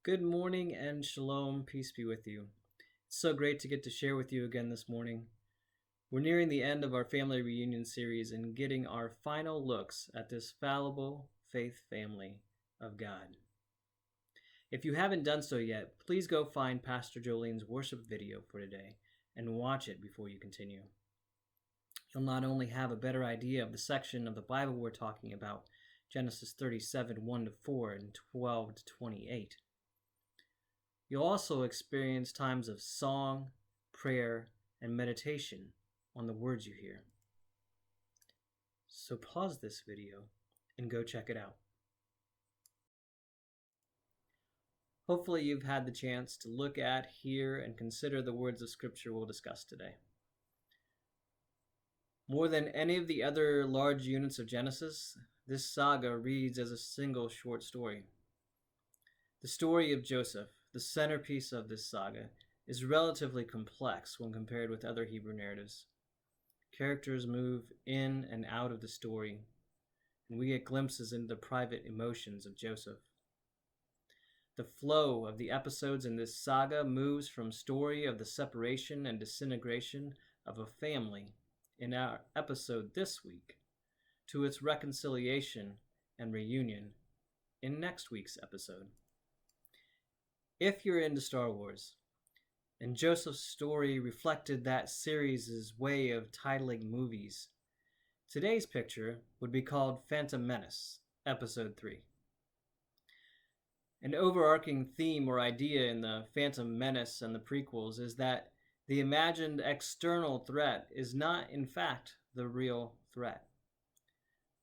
Good morning and shalom, peace be with you. It's so great to get to share with you again this morning. We're nearing the end of our family reunion series and getting our final looks at this fallible faith family of God. If you haven't done so yet, please go find Pastor Jolene's worship video for today and watch it before you continue. You'll not only have a better idea of the section of the Bible we're talking about, Genesis 37, 1-4 and 12-28, you'll also experience times of song, prayer, and meditation on the words you hear. So pause this video and go check it out. Hopefully you've had the chance to look at, hear, and consider the words of Scripture we'll discuss today. More than any of the other large units of Genesis, this saga reads as a single short story. The story of Joseph, the centerpiece of this saga, is relatively complex when compared with other Hebrew narratives. Characters move in and out of the story, and we get glimpses into the private emotions of Joseph. The flow of the episodes in this saga moves from story of the separation and disintegration of a family in our episode this week to its reconciliation and reunion in next week's episode. If you're into Star Wars, and Joseph's story reflected that series' way of titling movies, today's picture would be called Phantom Menace, Episode 3. An overarching theme or idea in the Phantom Menace and the prequels is that the imagined external threat is not, in fact, the real threat.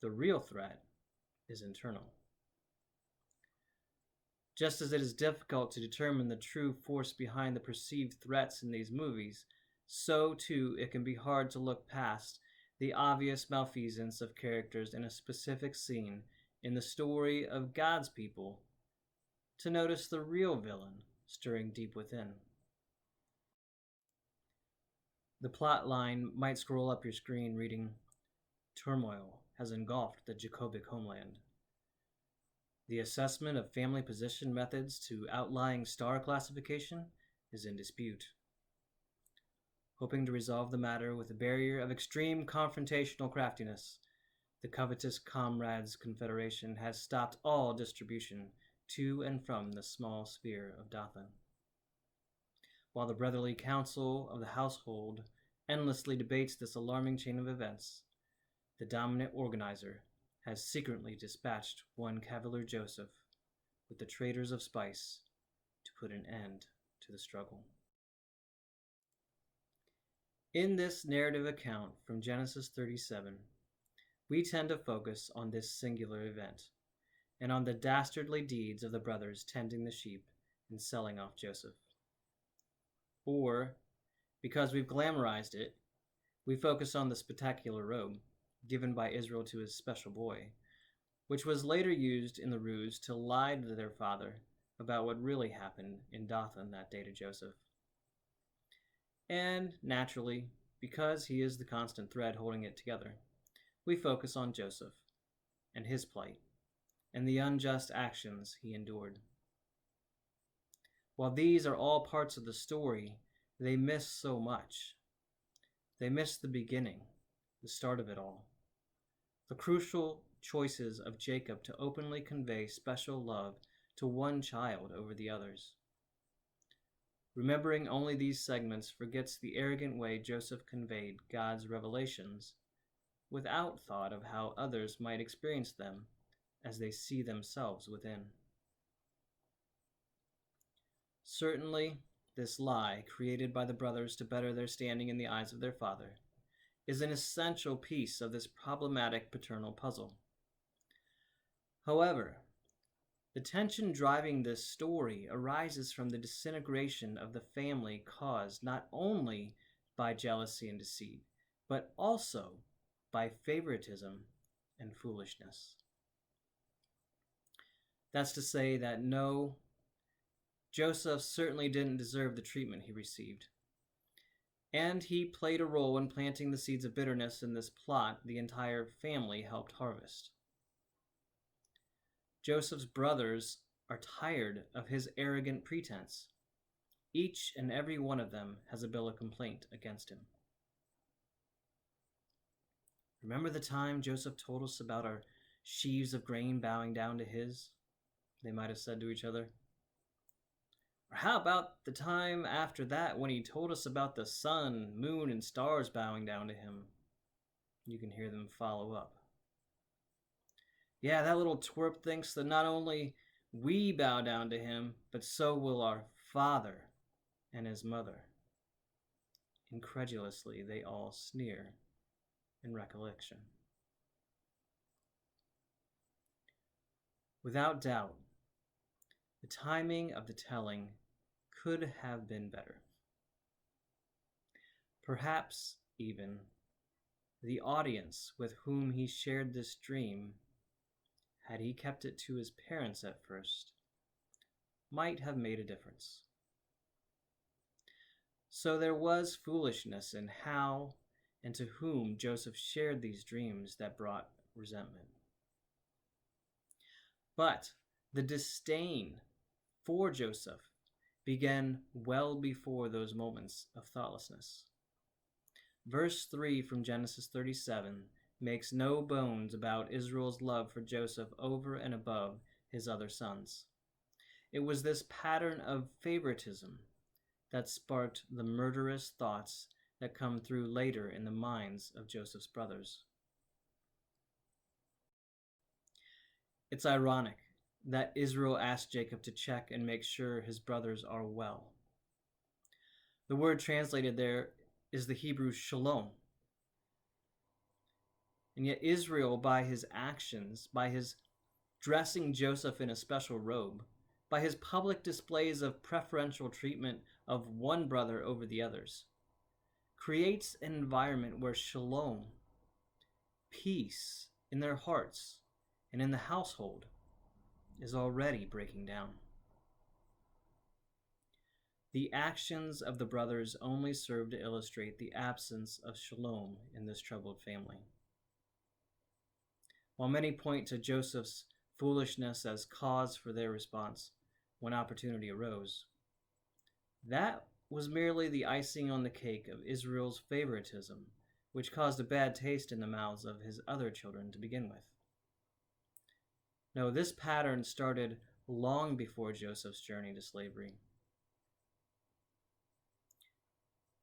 The real threat is internal. Just as it is difficult to determine the true force behind the perceived threats in these movies, so too it can be hard to look past the obvious malfeasance of characters in a specific scene in the story of God's people to notice the real villain stirring deep within. The plot line might scroll up your screen reading, "Turmoil has engulfed the Jacobic homeland. The assessment of family position methods to outlying star classification is in dispute." Hoping to resolve the matter with a barrier of extreme confrontational craftiness, the covetous Comrades Confederation has stopped all distribution to and from the small sphere of Dothan. While the brotherly council of the household endlessly debates this alarming chain of events, the dominant organizer has secretly dispatched one Cavalier Joseph with the traders of spice to put an end to the struggle. In this narrative account from Genesis 37, we tend to focus on this singular event and on the dastardly deeds of the brothers tending the sheep and selling off Joseph. Or, because we've glamorized it, we focus on the spectacular robe given by Israel to his special boy, which was later used in the ruse to lie to their father about what really happened in Dothan that day to Joseph. And naturally, because he is the constant thread holding it together, we focus on Joseph and his plight and the unjust actions he endured. While these are all parts of the story, they miss so much. They miss the beginning, the start of it all. The crucial choices of Jacob to openly convey special love to one child over the others. Remembering only these segments forgets the arrogant way Joseph conveyed God's revelations without thought of how others might experience them as they see themselves within. Certainly, this lie, created by the brothers to better their standing in the eyes of their father, is an essential piece of this problematic paternal puzzle. However, the tension driving this story arises from the disintegration of the family caused not only by jealousy and deceit, but also by favoritism and foolishness. That's to say that no, Joseph certainly didn't deserve the treatment he received. And he played a role in planting the seeds of bitterness in this plot the entire family helped harvest. Joseph's brothers are tired of his arrogant pretense. Each and every one of them has a bill of complaint against him. Remember the time Joseph told us about our sheaves of grain bowing down to his? They might have said to each other. Or how about the time after that when he told us about the sun, moon, and stars bowing down to him? You can hear them follow up. Yeah, that little twerp thinks that not only we bow down to him, but so will our father and his mother. Incredulously, they all sneer in recollection. Without doubt, the timing of the telling could have been better. Perhaps even the audience with whom he shared this dream, had he kept it to his parents at first, might have made a difference. So there was foolishness in how and to whom Joseph shared these dreams that brought resentment. But the disdain for Joseph began well before those moments of thoughtlessness. Verse 3 from Genesis 37 makes no bones about Israel's love for Joseph over and above his other sons. It was this pattern of favoritism that sparked the murderous thoughts that come through later in the minds of Joseph's brothers. It's ironic that Israel asked Jacob to check and make sure his brothers are well. The word translated there is the Hebrew shalom. And yet Israel, by his actions, by his dressing Joseph in a special robe, by his public displays of preferential treatment of one brother over the others, creates an environment where shalom, peace in their hearts and in the household, is already breaking down. The actions of the brothers only serve to illustrate the absence of shalom in this troubled family. While many point to Joseph's foolishness as cause for their response when opportunity arose, that was merely the icing on the cake of Israel's favoritism, which caused a bad taste in the mouths of his other children to begin with. No, this pattern started long before Joseph's journey to slavery.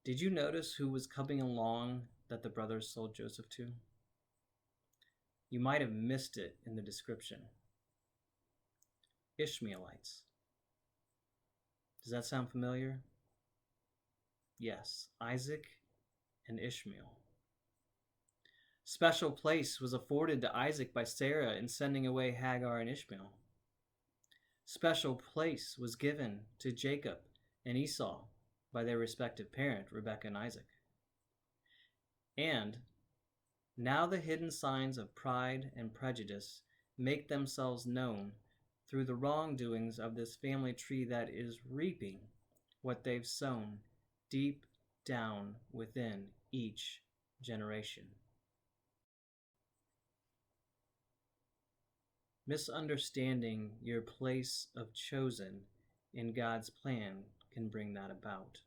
Did you notice who was coming along that the brothers sold Joseph to? You might have missed it in the description. Ishmaelites. Does that sound familiar? Yes, Isaac and Ishmael. Special place was afforded to Isaac by Sarah in sending away Hagar and Ishmael. Special place was given to Jacob and Esau by their respective parent, Rebekah and Isaac. And now the hidden signs of pride and prejudice make themselves known through the wrongdoings of this family tree that is reaping what they've sown deep down within each generation. Misunderstanding your place of chosen in God's plan can bring that about.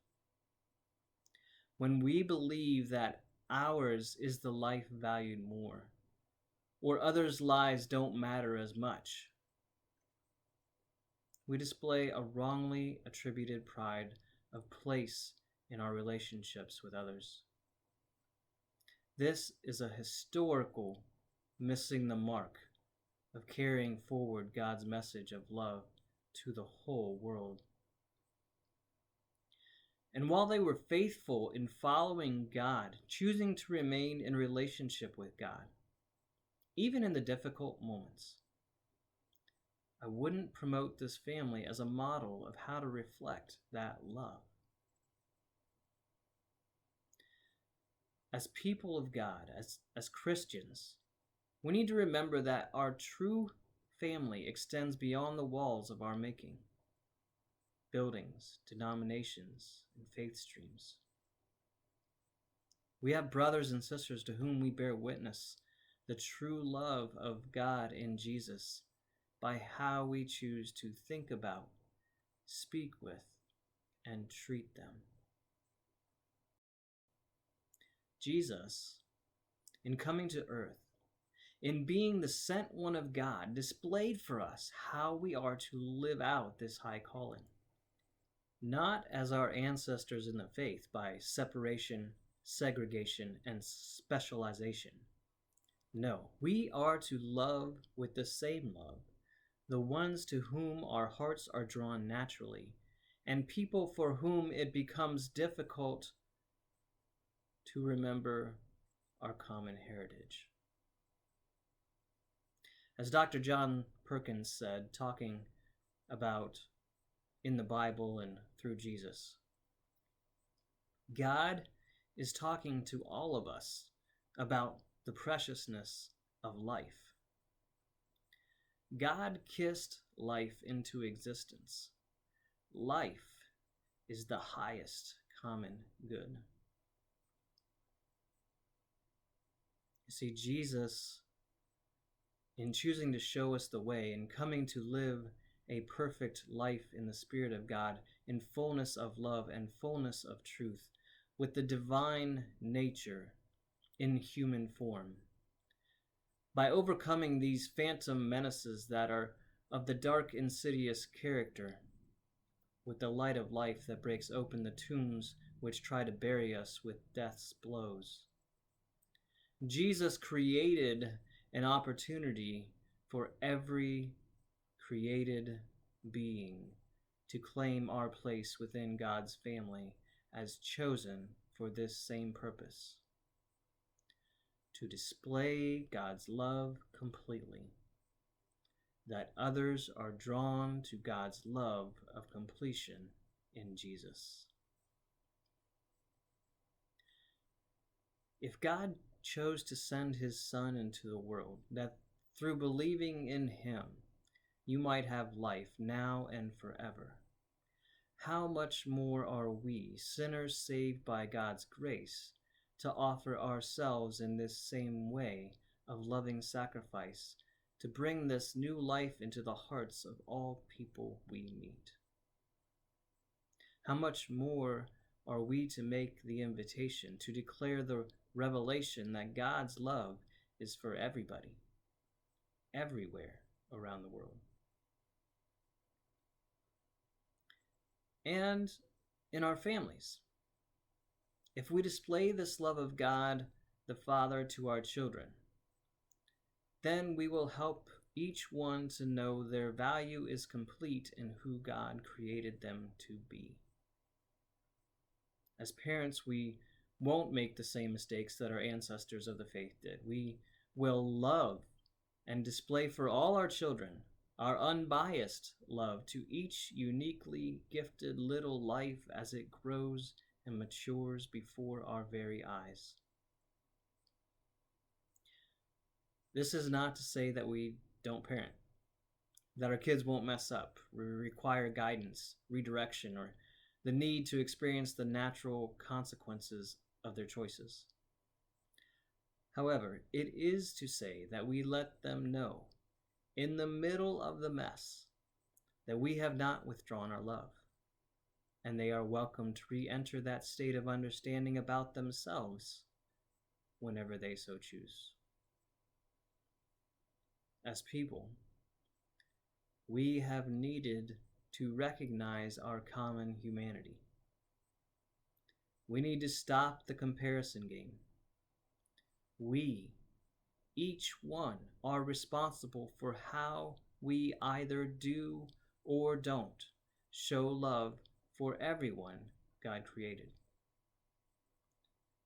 When we believe that ours is the life valued more, or others' lives don't matter as much, we display a wrongly attributed pride of place in our relationships with others. This is a historical missing the mark of carrying forward God's message of love to the whole world. And while they were faithful in following God, choosing to remain in relationship with God, even in the difficult moments, I wouldn't promote this family as a model of how to reflect that love. As people of God, as Christians, we need to remember that our true family extends beyond the walls of our making. Buildings, denominations, and faith streams. We have brothers and sisters to whom we bear witness the true love of God in Jesus by how we choose to think about, speak with, and treat them. Jesus, in coming to earth, in being the sent one of God, displayed for us how we are to live out this high calling. Not as our ancestors in the faith by separation, segregation, and specialization. No, we are to love with the same love, the ones to whom our hearts are drawn naturally, and people for whom it becomes difficult to remember our common heritage. As Dr. John Perkins said, talking about in the Bible and through Jesus, God is talking to all of us about the preciousness of life. God kissed life into existence. Life is the highest common good. You see, Jesus, in choosing to show us the way and coming to live a perfect life in the Spirit of God, in fullness of love and fullness of truth, with the divine nature in human form, by overcoming these phantom menaces that are of the dark, insidious character, with the light of life that breaks open the tombs which try to bury us with death's blows. Jesus created an opportunity for every created being to claim our place within God's family as chosen for this same purpose, to display God's love completely, that others are drawn to God's love of completion in Jesus. If God chose to send his Son into the world, that through believing in him you might have life now and forever, how much more are we, sinners saved by God's grace, to offer ourselves in this same way of loving sacrifice, to bring this new life into the hearts of all people we meet? How much more are we to make the invitation, to declare the revelation that God's love is for everybody, everywhere around the world? And in our families, if we display this love of God the Father to our children, then we will help each one to know their value is complete in who God created them to be. As parents, we won't make the same mistakes that our ancestors of the faith did. We will love and display for all our children our unbiased love to each uniquely gifted little life as it grows and matures before our very eyes. This is not to say that we don't parent, that our kids won't mess up, require guidance, redirection, or the need to experience the natural consequences of their choices. However, it is to say that we let them know, in the middle of the mess, that we have not withdrawn our love, and they are welcome to re-enter that state of understanding about themselves whenever they so choose. As people, we have needed to recognize our common humanity. We need to stop the comparison game. We, each one, are responsible for how we either do or don't show love for everyone God created.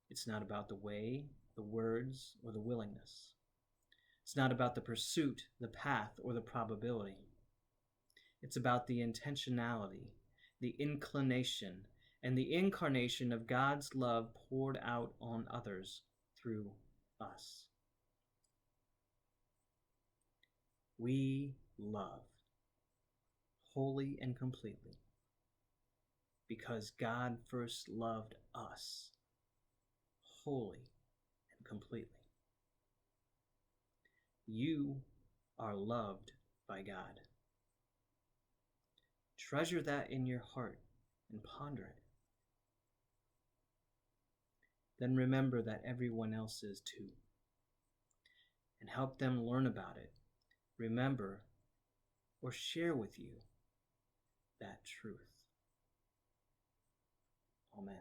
It's not about the way, the words, or the willingness. It's not about the pursuit, the path, or the probability. It's about the intentionality, the inclination, and the incarnation of God's love poured out on others through us. We love wholly and completely because God first loved us wholly and completely. You are loved by God. Treasure that in your heart and ponder it. Then remember that everyone else is too, and help them learn about it, remember, or share with you that truth. Amen.